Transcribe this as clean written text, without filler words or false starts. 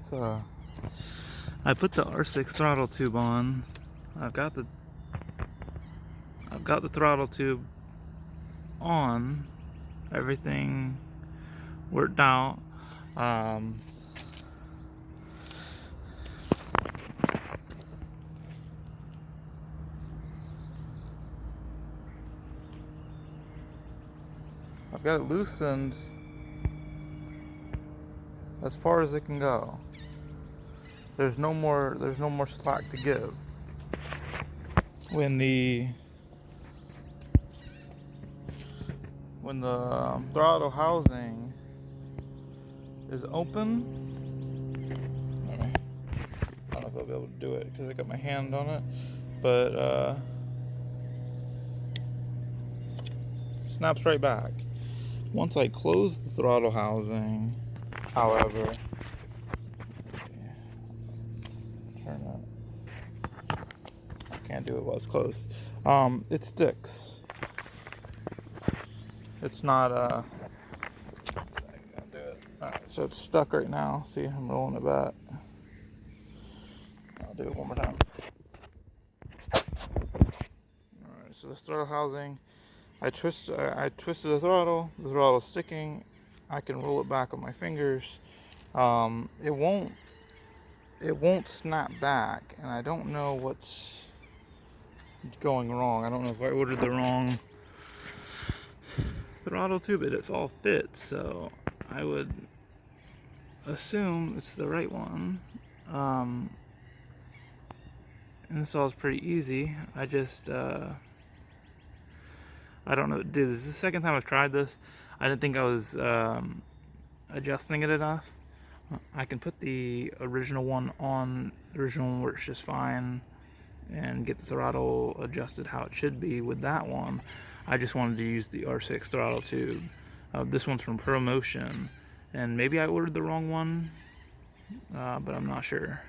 So I put the R6 throttle tube on. I've got the throttle tube on. Everything worked out. I've got it loosened as far as it can go. There's no more slack to give. When the throttle housing is open, I don't know if I'll be able to do it because I got my hand on it, but snaps right back. Once I close the throttle housing, however, turn that. I can't do it while it's closed. It sticks. It's not I can't do it. Alright, so it's stuck right now. See, I'm rolling it back. I'll do it one more time. Alright, so the throttle housing, I twisted the throttle's sticking. I can roll it back with my fingers. It won't snap back, and I don't know what's going wrong. I don't know if I ordered the wrong throttle tube. It all fits, so I would assume it's the right one. Installs pretty easy. I just I don't know, dude, this is the second time I've tried this. I didn't think I was adjusting it enough. I can put the original one on. The original one works just fine, and get the throttle adjusted how it should be with that one. I just wanted to use the R6 throttle tube. This one's from ProMotion, and maybe I ordered the wrong one, but I'm not sure.